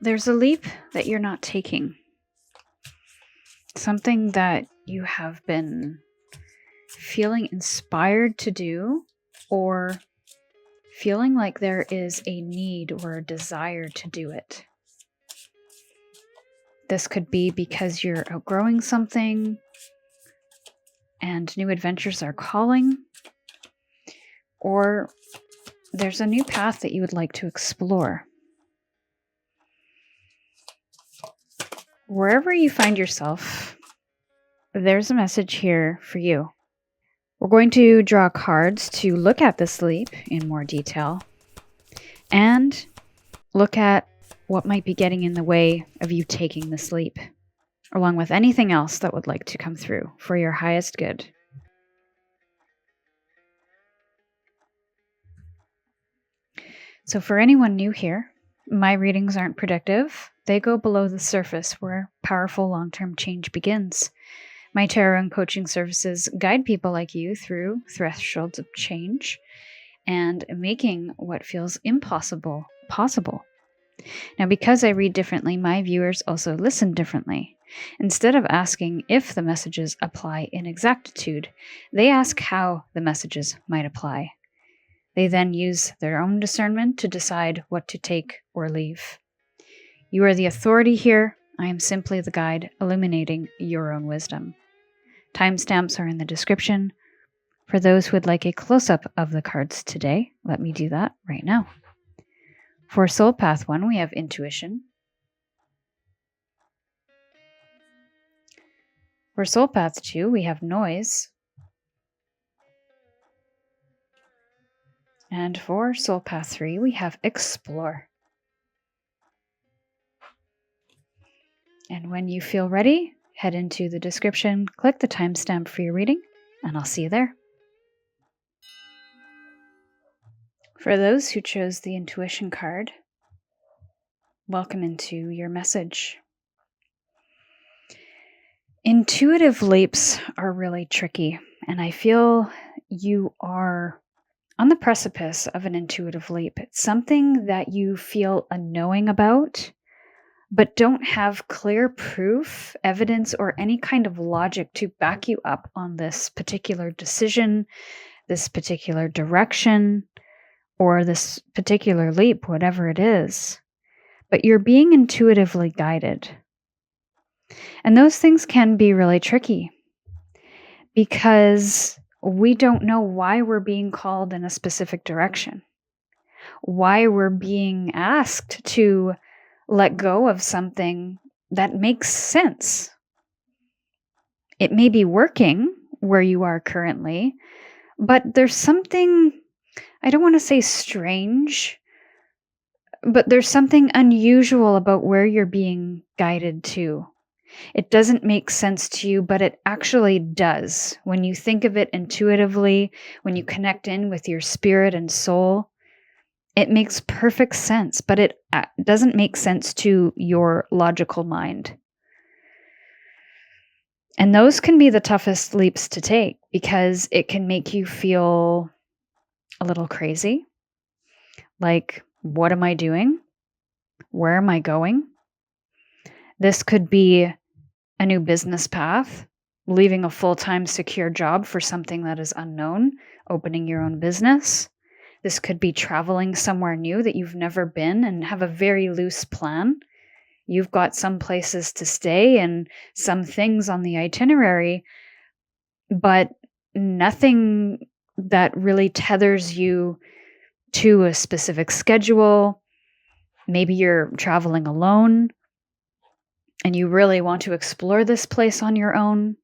There's a leap that you're not taking. Something that you have been feeling inspired to do, or feeling like there is a need or a desire to do it. This could be because you're outgrowing something and new adventures are calling, or there's a new path that you would like to explore. Wherever you find yourself, there's a message here for you. We're going to draw cards to look at this leap in more detail and look at what might be getting in the way of you taking this leap, along with anything else that would like to come through for your highest good. So for anyone new here, my readings aren't predictive. They go below the surface where powerful long-term change begins. My tarot and coaching services guide people like you through thresholds of change and making what feels impossible possible. Now, because I read differently, my viewers also listen differently. Instead of asking if the messages apply in exactitude, they ask how the messages might apply. They then use their own discernment to decide what to take or leave. You are the authority here. I am simply the guide illuminating your own wisdom. Timestamps are in the description. For those who would like a close-up of the cards today, let me do that right now. For Soul Path 1, we have intuition. For Soul Path 2, we have noise. And for Soul Path 3, we have explore. And when you feel ready, head into the description, click the timestamp for your reading, and I'll see you there. For those who chose the intuition card, welcome into your message. Intuitive leaps are really tricky, and I feel you are on the precipice of an intuitive leap. It's something that you feel a knowing about, but don't have clear proof, evidence, or any kind of logic to back you up on this particular decision, this particular direction, or this particular leap, whatever it is. But you're being intuitively guided. And those things can be really tricky because we don't know why we're being called in a specific direction, why we're being asked to let go of something that makes sense. It may be working where you are currently, but there's something, I don't want to say strange, but there's something unusual about where you're being guided to. It doesn't make sense to you, but it actually does. When you think of it intuitively, when you connect in with your spirit and soul, it makes perfect sense, but it doesn't make sense to your logical mind. And those can be the toughest leaps to take because it can make you feel a little crazy. Like, what am I doing? Where am I going? This could be a new business path, leaving a full-time secure job for something that is unknown, opening your own business. This could be traveling somewhere new that you've never been and have a very loose plan. You've got some places to stay and some things on the itinerary, but nothing that really tethers you to a specific schedule. Maybe you're traveling alone and you really want to explore this place on your own,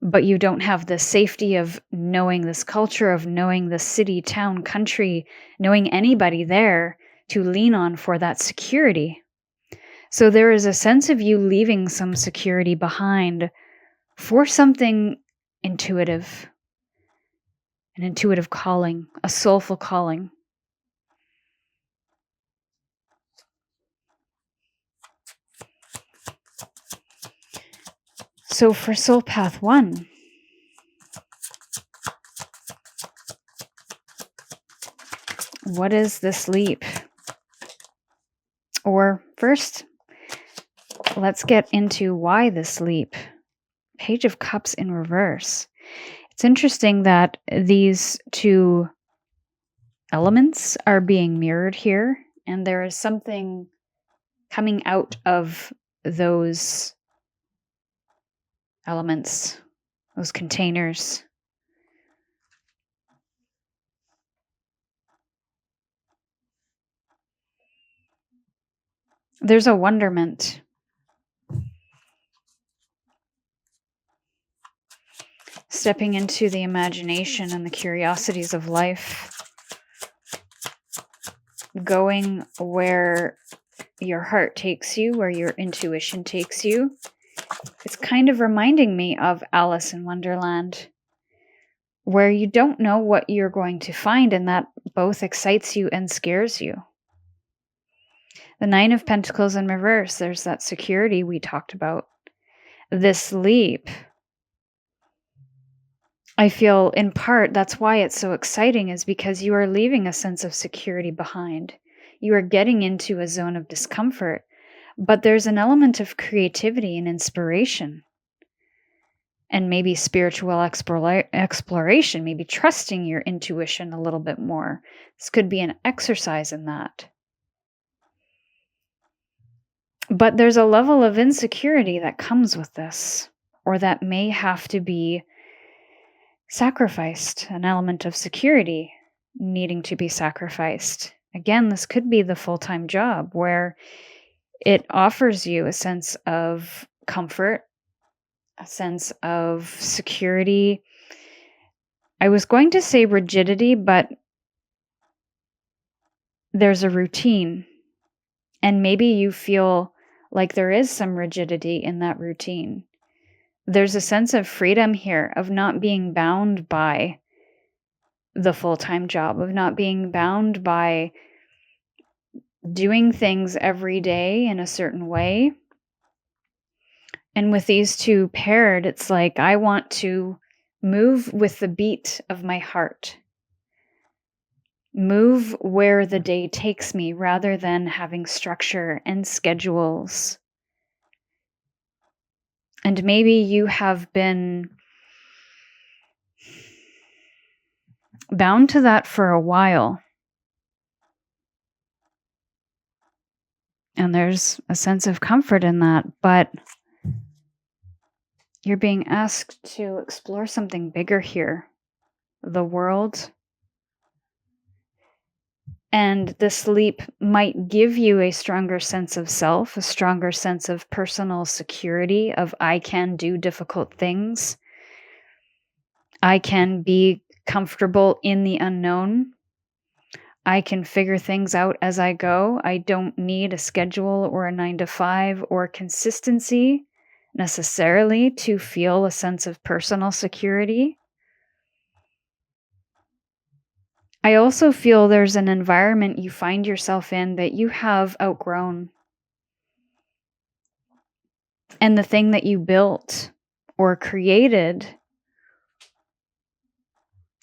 but you don't have the safety of knowing this culture, of knowing the city, town, country, knowing anybody there to lean on for that security. So there is a sense of you leaving some security behind for something intuitive, an intuitive calling, a soulful calling. So for Soul Path 1, what is this leap? Or first, let's get into why this leap. Page of Cups in reverse. It's interesting that these two elements are being mirrored here, and there is something coming out of those elements, those containers. There's a wonderment. Stepping into the imagination and the curiosities of life. Going where your heart takes you, where your intuition takes you. It's kind of reminding me of Alice in Wonderland, where you don't know what you're going to find, and that both excites you and scares you. The Nine of Pentacles in reverse, there's that security we talked about. This leap, I feel in part that's why it's so exciting, is because you are leaving a sense of security behind. You are getting into a zone of discomfort, but there's an element of creativity and inspiration. And maybe spiritual exploration, maybe trusting your intuition a little bit more. This could be an exercise in that. But there's a level of insecurity that comes with this, or that may have to be sacrificed, an element of security needing to be sacrificed. Again, this could be the full-time job where it offers you a sense of comfort, a sense of security. I was going to say rigidity, but there's a routine. And maybe you feel like there is some rigidity in that routine. There's a sense of freedom here, of not being bound by the full-time job, of not being bound by doing things every day in a certain way. And with these two paired, it's like I want to move with the beat of my heart. Move where the day takes me rather than having structure and schedules. And maybe you have been bound to that for a while. And there's a sense of comfort in that, but you're being asked to explore something bigger here, the world. And this leap might give you a stronger sense of self, a stronger sense of personal security, of I can do difficult things. I can be comfortable in the unknown. I can figure things out as I go. I don't need a schedule or a 9-to-5 or consistency necessarily to feel a sense of personal security. I also feel there's an environment you find yourself in that you have outgrown. And the thing that you built or created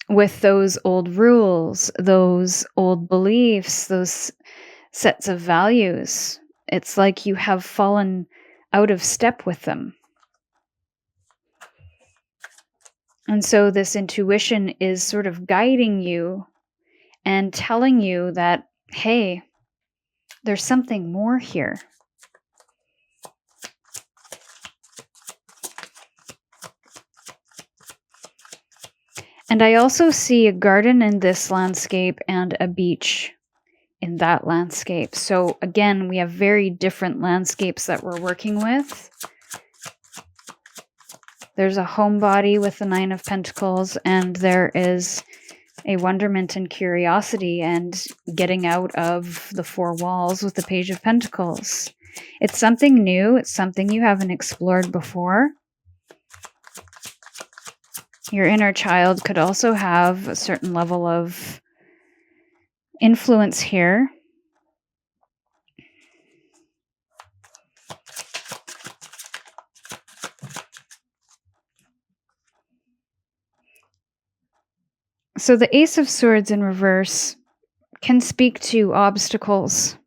with those old rules, those old beliefs, those sets of values, it's like you have fallen out of step with them. And so this intuition is sort of guiding you and telling you that, hey, there's something more here. And I also see a garden in this landscape and a beach in that landscape. So again, we have very different landscapes that we're working with. There's a homebody with the Nine of Pentacles, and there is a wonderment and curiosity and getting out of the four walls with the Page of Pentacles. It's something new. It's something you haven't explored before. Your inner child could also have a certain level of influence here. So the Ace of Swords in reverse can speak to obstacles.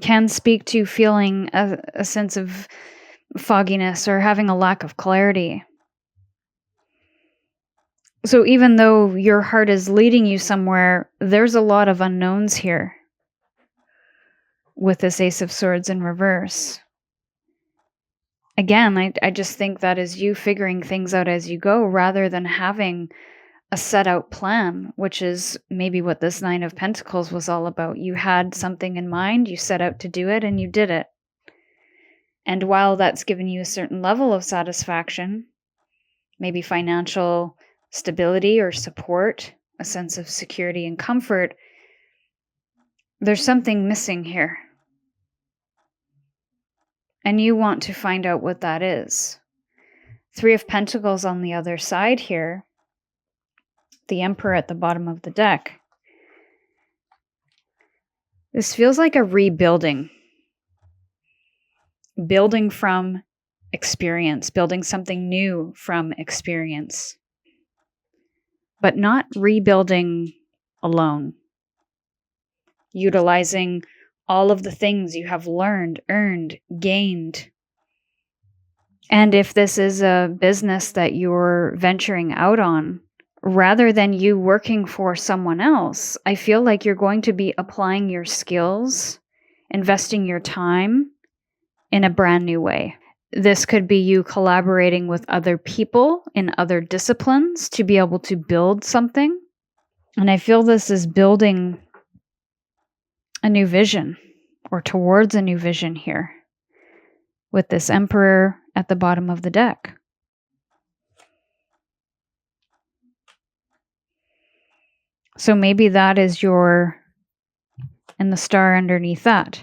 can speak to feeling a sense of fogginess or having a lack of clarity. So even though your heart is leading you somewhere, there's a lot of unknowns here with this Ace of Swords in reverse. Again, I just think that is you figuring things out as you go rather than having a set out plan, which is maybe what this Nine of Pentacles was all about. You had something in mind, you set out to do it, and you did it. And while that's given you a certain level of satisfaction, maybe financial stability or support, a sense of security and comfort, there's something missing here. And you want to find out what that is. Three of Pentacles on the other side here, the Emperor at the bottom of the deck. This feels like a rebuilding. Building from experience, building something new from experience. But not rebuilding alone. Utilizing all of the things you have learned, earned, gained. And if this is a business that you're venturing out on, rather than you working for someone else, I feel like you're going to be applying your skills, investing your time in a brand new way. This could be you collaborating with other people in other disciplines to be able to build something. And I feel this is building a new vision or towards a new vision here with this Emperor at the bottom of the deck. So maybe that is and the star underneath that.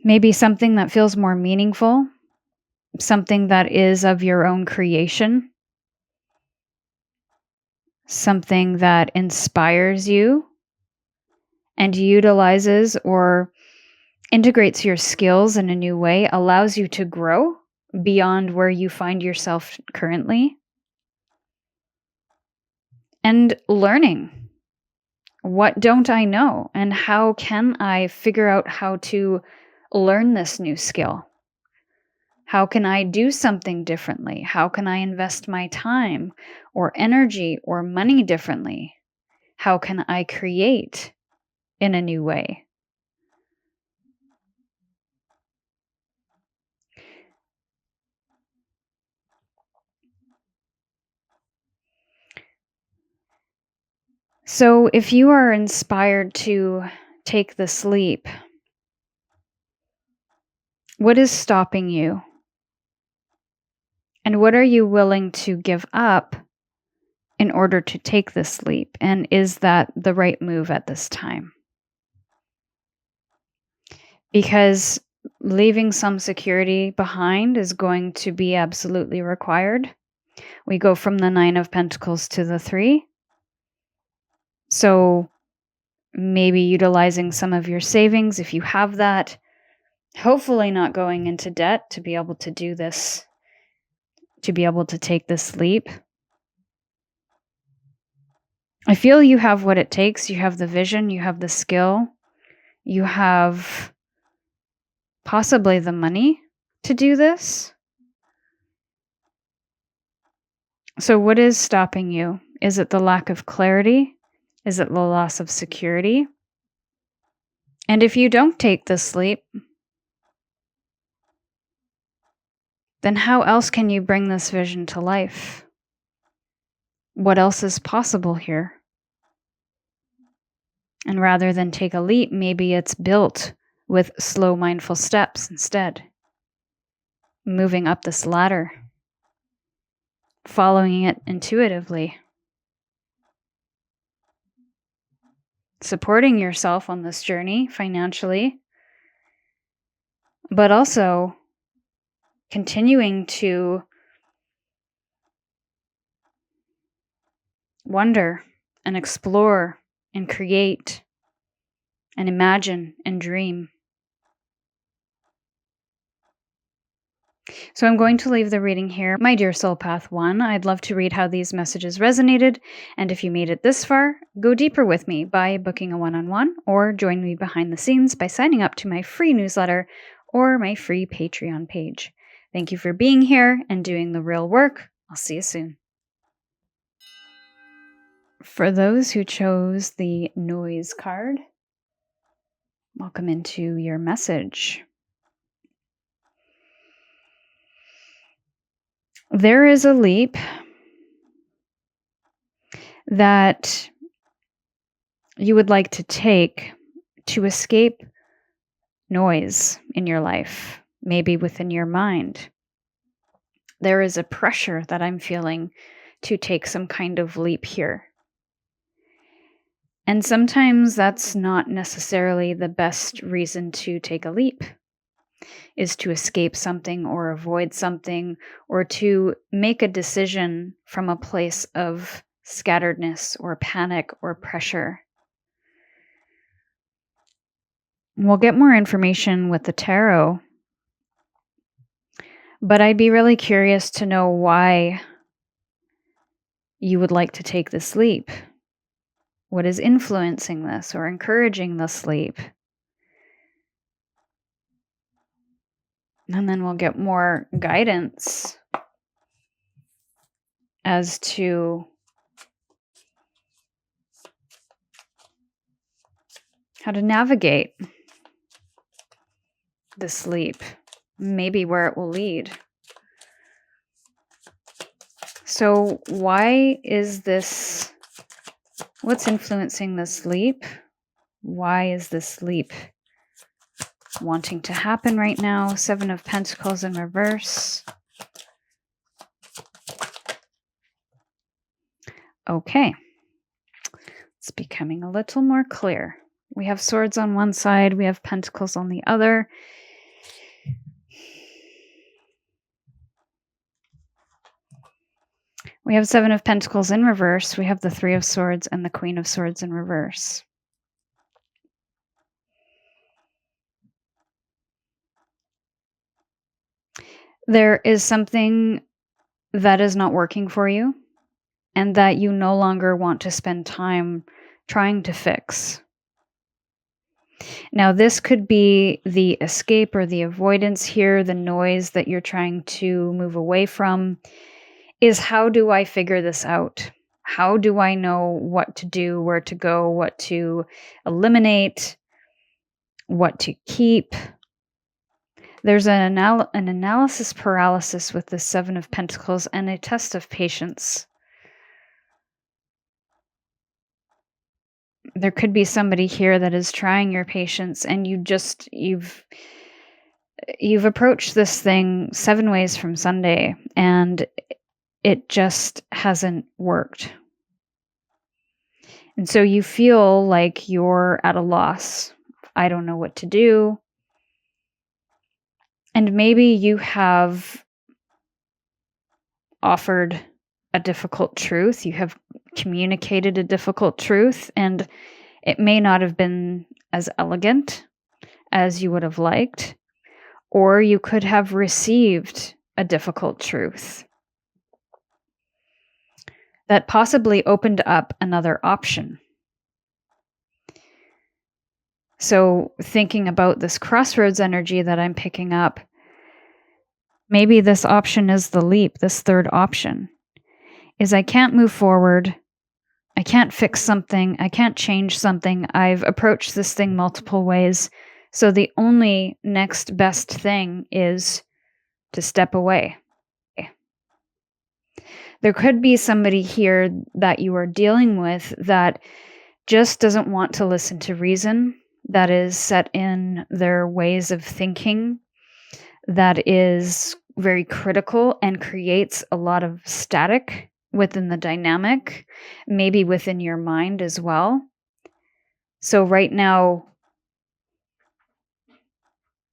Maybe something that feels more meaningful, something that is of your own creation, something that inspires you and utilizes or integrates your skills in a new way, allows you to grow beyond where you find yourself currently. And learning, what don't I know? And how can I figure out how to learn this new skill? How can I do something differently? How can I invest my time or energy or money differently? How can I create in a new way? So if you are inspired to take this leap, what is stopping you? And what are you willing to give up in order to take this leap? And is that the right move at this time? Because leaving some security behind is going to be absolutely required. We go from the Nine of Pentacles to the Three. So maybe utilizing some of your savings if you have that. Hopefully not going into debt to be able to do this, to be able to take this leap. I feel you have what it takes. You have the vision, you have the skill, you have possibly the money to do this. So what is stopping you? Is it the lack of clarity? Is it the loss of security? And if you don't take this leap, then how else can you bring this vision to life? What else is possible here? And rather than take a leap, maybe it's built with slow, mindful steps instead. Moving up this ladder, following it intuitively, supporting yourself on this journey financially, but also continuing to wonder and explore and create and imagine and dream. So I'm going to leave the reading here. My dear Soul Path 1, I'd love to read how these messages resonated. And if you made it this far, go deeper with me by booking a one-on-one or join me behind the scenes by signing up to my free newsletter or my free Patreon page. Thank you for being here and doing the real work. I'll see you soon. For those who chose the noise card, welcome into your message. There is a leap that you would like to take to escape noise in your life, maybe within your mind. There is a pressure that I'm feeling to take some kind of leap here. And sometimes that's not necessarily the best reason to take a leap, is to escape something or avoid something or to make a decision from a place of scatteredness or panic or pressure. We'll get more information with the tarot, but I'd be really curious to know why you would like to take this leap. What is influencing this or encouraging this leap? And then we'll get more guidance as to how to navigate this leap, maybe where it will lead. So why is this, what's influencing this leap? Why is this leap wanting to happen right now? 7 of Pentacles in reverse. Okay. It's becoming a little more clear. We have swords on one side, we have pentacles on the other. We have 7 of Pentacles in reverse. We have the 3 of Swords and the Queen of Swords in reverse. There is something that is not working for you and that you no longer want to spend time trying to fix. Now, this could be the escape or the avoidance here, the noise that you're trying to move away from, is how do I figure this out? How do I know what to do, where to go, what to eliminate, what to keep? There's an analysis paralysis with the 7 of Pentacles and a test of patience. There could be somebody here that is trying your patience, and you've approached this thing 7 ways from Sunday, and it just hasn't worked. And so you feel like you're at a loss. I don't know what to do. And maybe you have offered a difficult truth. You have communicated a difficult truth, and it may not have been as elegant as you would have liked. Or you could have received a difficult truth that possibly opened up another option. So thinking about this crossroads energy that I'm picking up, maybe this option is the leap, this third option, is I can't move forward, I can't fix something, I can't change something, I've approached this thing multiple ways, so the only next best thing is to step away. There could be somebody here that you are dealing with that just doesn't want to listen to reason, that is set in their ways of thinking, that is very critical and creates a lot of static within the dynamic, maybe within your mind as well. So right now,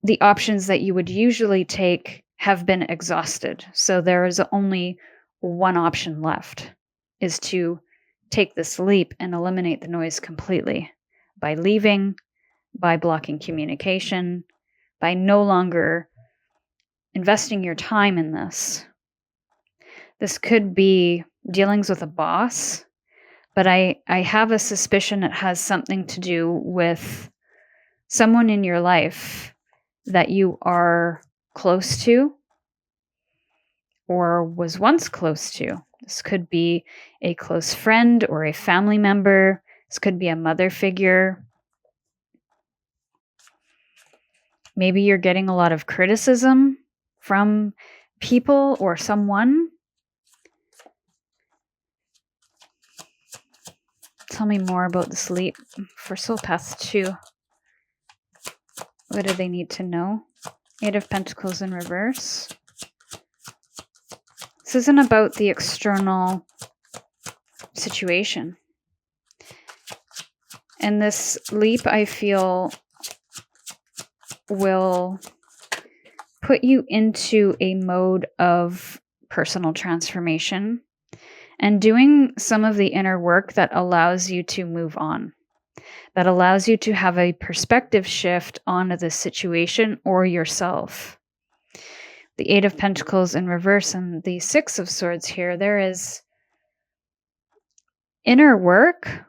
the options that you would usually take have been exhausted. So there is only one option left, is to take this leap and eliminate the noise completely by leaving, by blocking communication, by no longer investing your time in this. This could be dealings with a boss, but I have a suspicion it has something to do with someone in your life that you are close to or was once close to. This could be a close friend or a family member. This could be a mother figure. Maybe you're getting a lot of criticism from people or someone. Tell me more about the sleep for Soul Path 2. What do they need to know? 8 of Pentacles in reverse. This isn't about the external situation. And this leap, I feel, will put you into a mode of personal transformation and doing some of the inner work that allows you to move on, that allows you to have a perspective shift onto the situation or yourself. The 8 of Pentacles in reverse and the 6 of Swords here, there is inner work,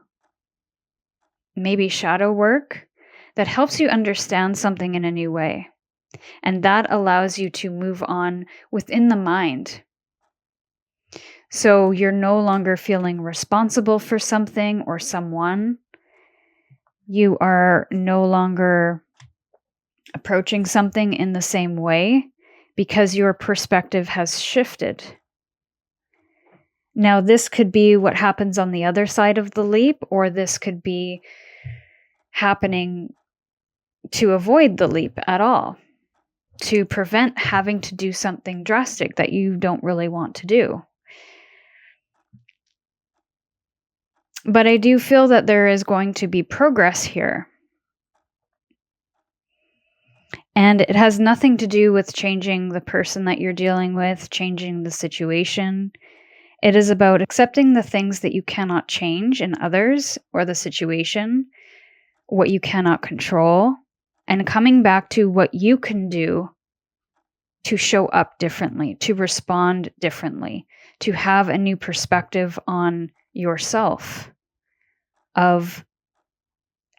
maybe shadow work, that helps you understand something in a new way. And that allows you to move on within the mind. So you're no longer feeling responsible for something or someone. You are no longer approaching something in the same way because your perspective has shifted. Now, this could be what happens on the other side of the leap, or this could be happening to avoid the leap at all, to prevent having to do something drastic that you don't really want to do. But I do feel that there is going to be progress here. And it has nothing to do with changing the person that you're dealing with, changing the situation. It is about accepting the things that you cannot change in others or the situation, what you cannot control, and coming back to what you can do to show up differently, to respond differently, to have a new perspective on yourself, of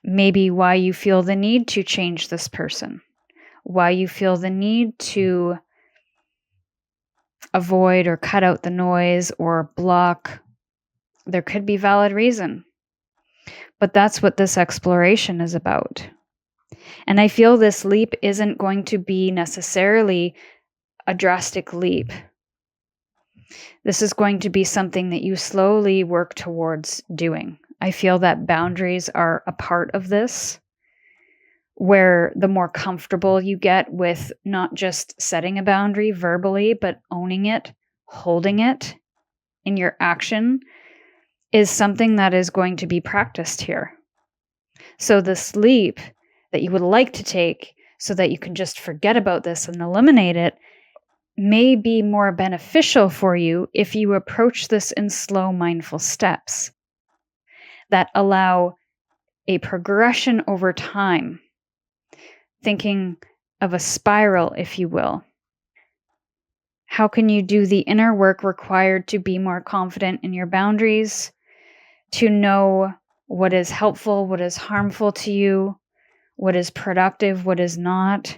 maybe why you feel the need to change this person, why you feel the need to avoid or cut out the noise or block. There could be valid reason. But that's what this exploration is about. And I feel this leap isn't going to be necessarily a drastic leap. This is going to be something that you slowly work towards doing. I feel that boundaries are a part of this, where the more comfortable you get with not just setting a boundary verbally, but owning it, holding it in your action, is something that is going to be practiced here. So the sleep that you would like to take so that you can just forget about this and eliminate it may be more beneficial for you if you approach this in slow, mindful steps that allow a progression over time, thinking of a spiral, if you will. How can you do the inner work required to be more confident in your boundaries, to know what is helpful, what is harmful to you, what is productive, what is not?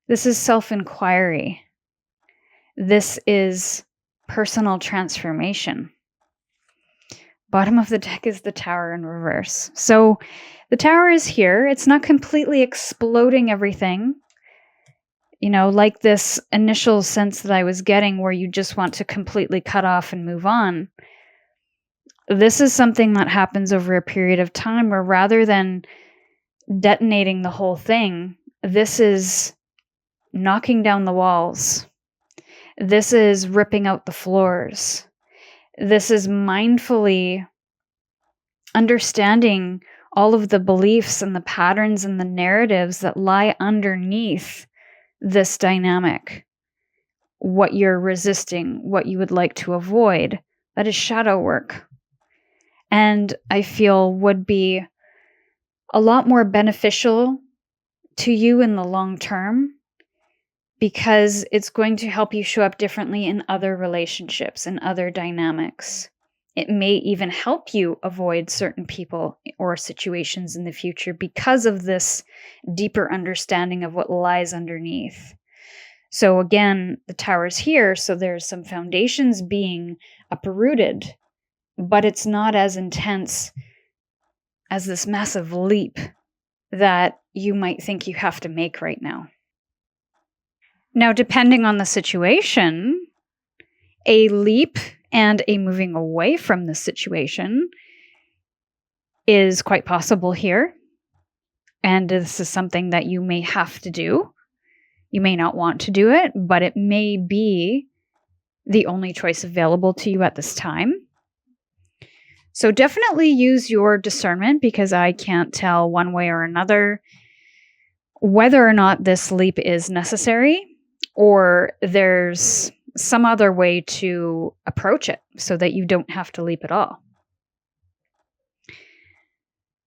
This is self-inquiry. This is personal transformation. Bottom of the deck is the Tower in reverse. So the Tower is here. It's not completely exploding everything. You know, like this initial sense that I was getting where you just want to completely cut off and move on. This is something that happens over a period of time where rather than detonating the whole thing, this is knocking down the walls. This is ripping out the floors. This is mindfully understanding all of the beliefs and the patterns and the narratives that lie underneath this dynamic. What you're resisting, what you would like to avoid. That is shadow work. And I feel would be a lot more beneficial to you in the long term, because it's going to help you show up differently in other relationships and other dynamics. It may even help you avoid certain people or situations in the future because of this deeper understanding of what lies underneath. So again, the tower's here, so there's some foundations being uprooted, but it's not as intense as this massive leap that you might think you have to make right now. Now, depending on the situation, a leap and a moving away from the situation is quite possible here. And this is something that you may have to do. You may not want to do it, but it may be the only choice available to you at this time. So definitely use your discernment, because I can't tell one way or another whether or not this leap is necessary, or there's some other way to approach it so that you don't have to leap at all.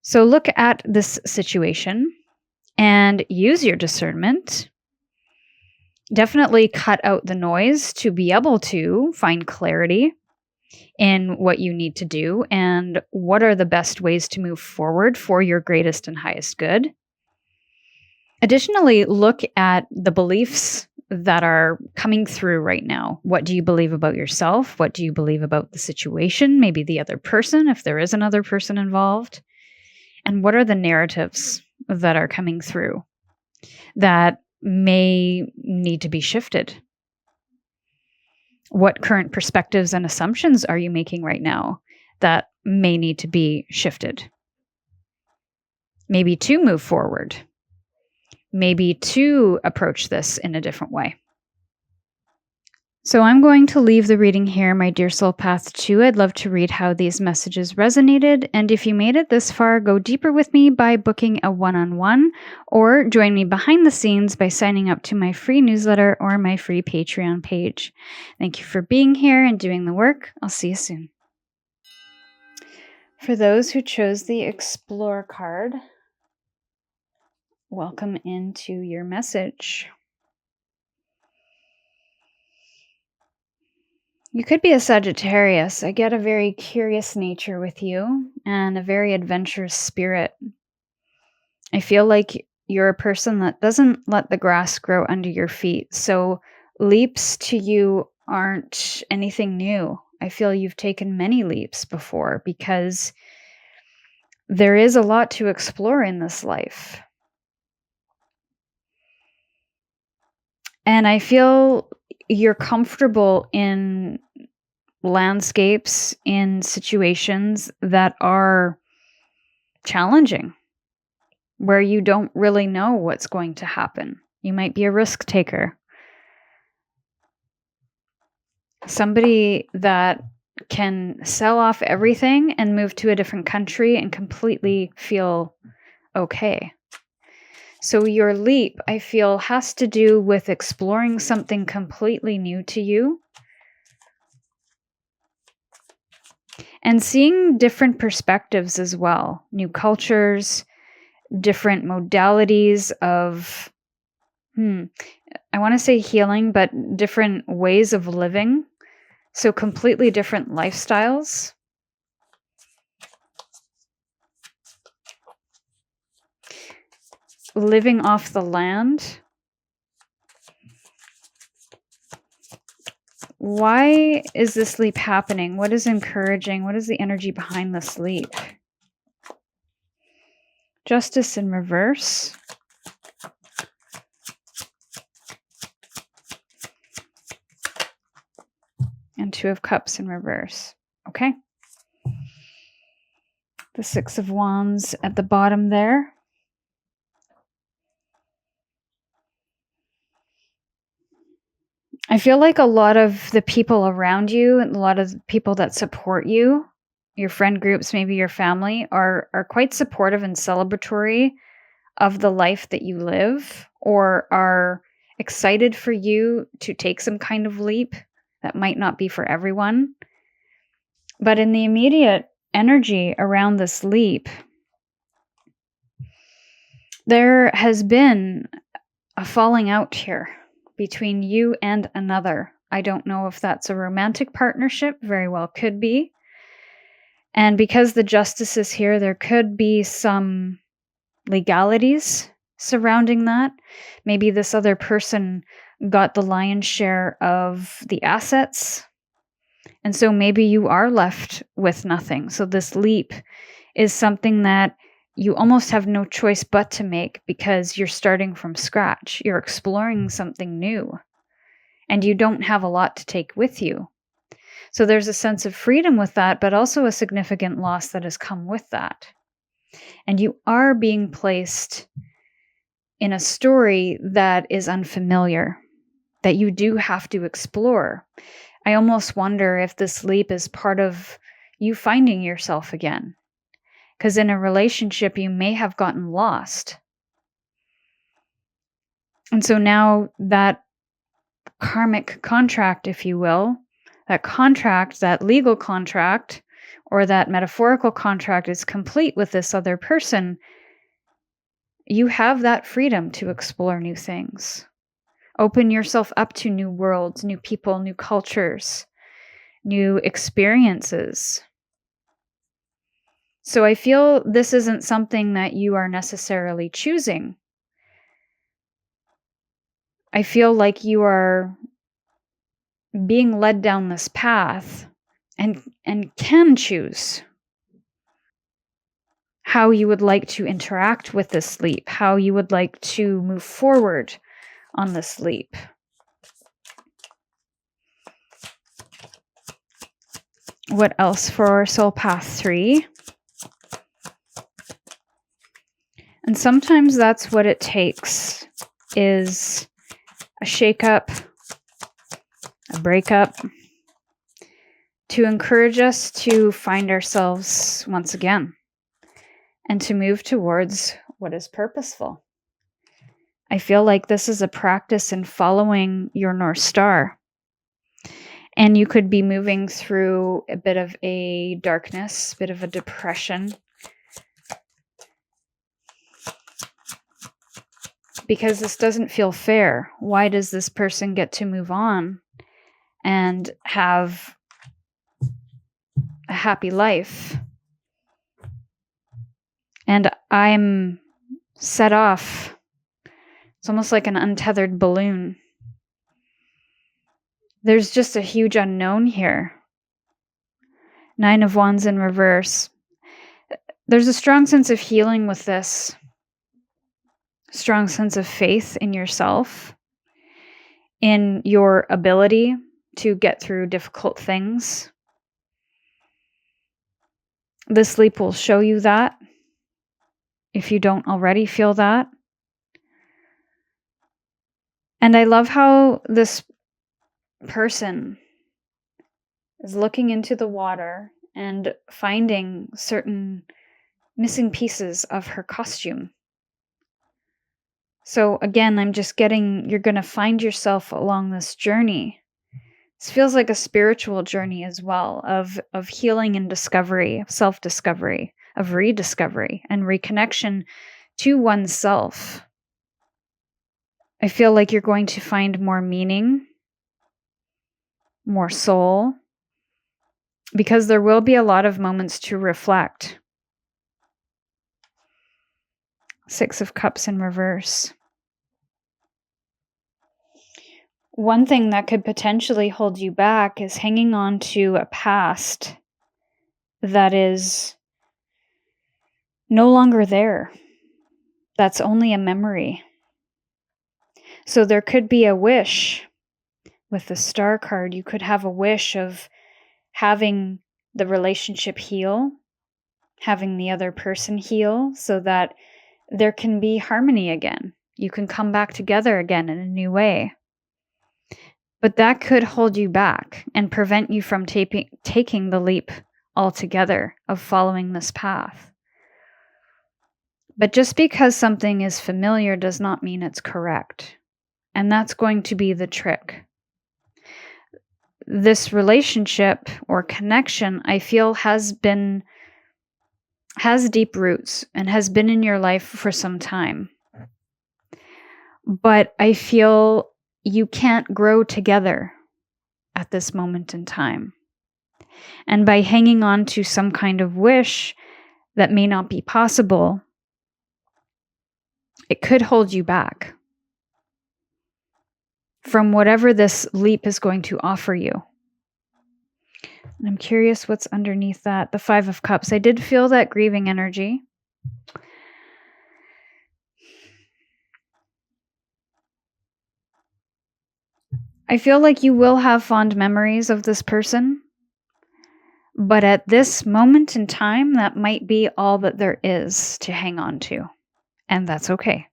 So look at this situation and use your discernment. Definitely cut out the noise to be able to find clarity in what you need to do and what are the best ways to move forward for your greatest and highest good. Additionally, look at the beliefs that are coming through right now. What do you believe about yourself? What do you believe about the situation? Maybe the other person, if there is another person involved. And what are the narratives that are coming through that may need to be shifted? What current perspectives and assumptions are you making right now that may need to be shifted? Maybe to move forward. Maybe to approach this in a different way. So I'm going to leave the reading here, my dear soul path 2. I'd love to read how these messages resonated. And if you made it this far, go deeper with me by booking a one-on-one, or join me behind the scenes by signing up to my free newsletter or my free Patreon page. Thank you for being here and doing the work. I'll see you soon. For those who chose the Explore card, welcome into your message. You could be a Sagittarius. I get a very curious nature with you and a very adventurous spirit. I feel like you're a person that doesn't let the grass grow under your feet. So leaps to you aren't anything new. I feel you've taken many leaps before because there is a lot to explore in this life. And I feel you're comfortable in landscapes, in situations that are challenging, where you don't really know what's going to happen. You might be a risk taker. Somebody that can sell off everything and move to a different country and completely feel okay. So your leap, I feel, has to do with exploring something completely new to you and seeing different perspectives as well, new cultures, different modalities of, I want to say healing, but different ways of living. So completely different lifestyles. Living off the land. Why is this leap happening? What is encouraging? What is the energy behind this leap? Justice in reverse. And Two of Cups in reverse. Okay. The Six of Wands at the bottom there. I feel like a lot of the people around you and a lot of the people that support you, your friend groups, maybe your family, are quite supportive and celebratory of the life that you live, or are excited for you to take some kind of leap that might not be for everyone. But in the immediate energy around this leap, there has been a falling out here between you and another. I don't know if that's a romantic partnership, very well could be. And because the justice is here, there could be some legalities surrounding that. Maybe this other person got the lion's share of the assets. And so maybe you are left with nothing. So this leap is something that you almost have no choice but to make because you're starting from scratch. You're exploring something new and you don't have a lot to take with you. So there's a sense of freedom with that, but also a significant loss that has come with that. And you are being placed in a story that is unfamiliar, that you do have to explore. I almost wonder if this leap is part of you finding yourself again. Because in a relationship, you may have gotten lost. And so now that karmic contract, if you will, that contract, that legal contract, or that metaphorical contract is complete with this other person, you have that freedom to explore new things. Open yourself up to new worlds, new people, new cultures, new experiences. So I feel this isn't something that you are necessarily choosing. I feel like you are being led down this path and can choose how you would like to interact with this leap, how you would like to move forward on this leap. What else for Soul Path 3? And sometimes that's what it takes, is a shake-up, a breakup, to encourage us to find ourselves once again and to move towards what is purposeful. I feel like this is a practice in following your North Star. And you could be moving through a bit of a darkness, a bit of a depression, because this doesn't feel fair. Why does this person get to move on and have a happy life? And I'm set off. It's almost like an untethered balloon. There's just a huge unknown here. 9 of Wands in reverse. There's a strong sense of healing with this. Strong sense of faith in yourself, in your ability to get through difficult things. This leap will show you that, if you don't already feel that. And I love how this person is looking into the water and finding certain missing pieces of her costume. So again, I'm just getting, you're going to find yourself along this journey. This feels like a spiritual journey as well, of healing and discovery, of self-discovery, of rediscovery and reconnection to oneself. I feel like you're going to find more meaning, more soul, because there will be a lot of moments to reflect. 6 of Cups in reverse. One thing that could potentially hold you back is hanging on to a past that is no longer there. That's only a memory. So there could be a wish with the Star card. You could have a wish of having the relationship heal, having the other person heal, so that there can be harmony again. You can come back together again in a new way. But that could hold you back and prevent you from taking the leap altogether of following this path. But just because something is familiar does not mean it's correct. And that's going to be the trick. This relationship or connection, I feel, has deep roots and has been in your life for some time. But I feel you can't grow together at this moment in time. And by hanging on to some kind of wish that may not be possible, it could hold you back from whatever this leap is going to offer you. And I'm curious what's underneath that. The 5 of Cups. I did feel that grieving energy. I feel like you will have fond memories of this person, but at this moment in time, that might be all that there is to hang on to, and that's okay.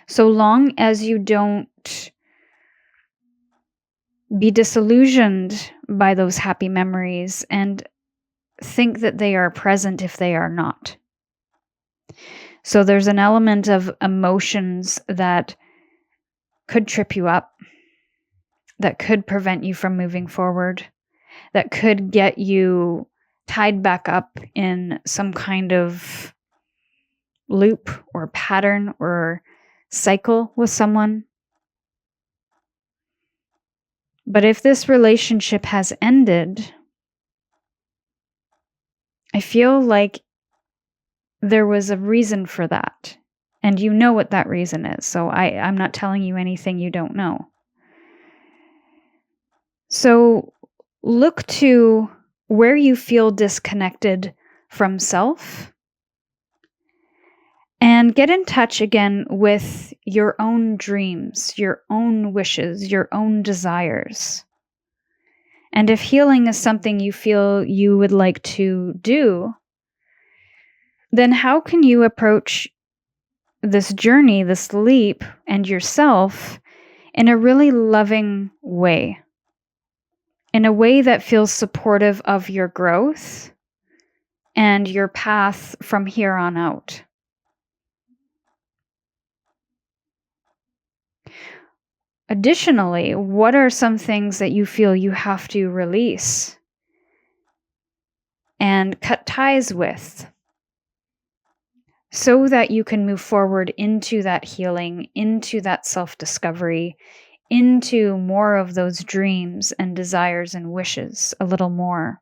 So long as you don't be disillusioned by those happy memories and think that they are present if they are not. So there's an element of emotions that could trip you up, that could prevent you from moving forward, that could get you tied back up in some kind of loop or pattern or cycle with someone. But if this relationship has ended, I feel like there was a reason for that. And you know what that reason is. So I'm not telling you anything you don't know. So look to where you feel disconnected from self and get in touch again with your own dreams, your own wishes, your own desires. And if healing is something you feel you would like to do, then how can you approach this journey, this leap, and yourself in a really loving way? In a way that feels supportive of your growth and your path from here on out. Additionally, what are some things that you feel you have to release and cut ties with so that you can move forward into that healing, into that self-discovery, into more of those dreams and desires and wishes a little more?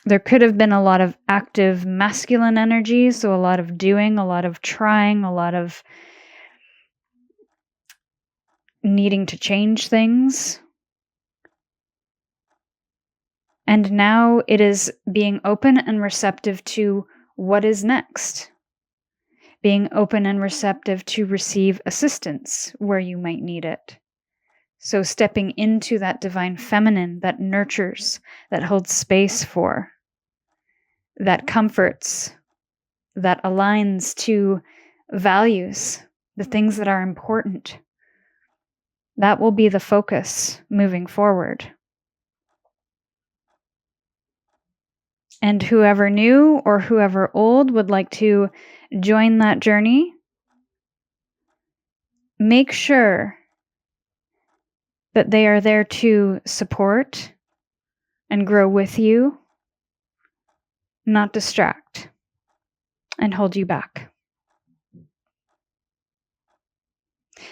There could have been a lot of active masculine energy, so a lot of doing, a lot of trying, a lot of needing to change things. And now it is being open and receptive to what is next. Being open and receptive to receive assistance where you might need it. So stepping into that divine feminine that nurtures, that holds space for, that comforts, that aligns to values, the things that are important. That will be the focus moving forward. And whoever new or whoever old would like to join that journey, make sure that they are there to support and grow with you, not distract and hold you back.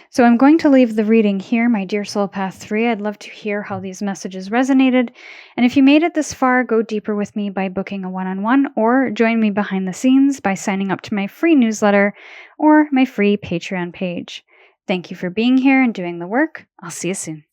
So I'm going to leave the reading here, my dear Soul Path 3. I'd love to hear how these messages resonated. And if you made it this far, go deeper with me by booking a one-on-one or join me behind the scenes by signing up to my free newsletter or my free Patreon page. Thank you for being here and doing the work. I'll see you soon.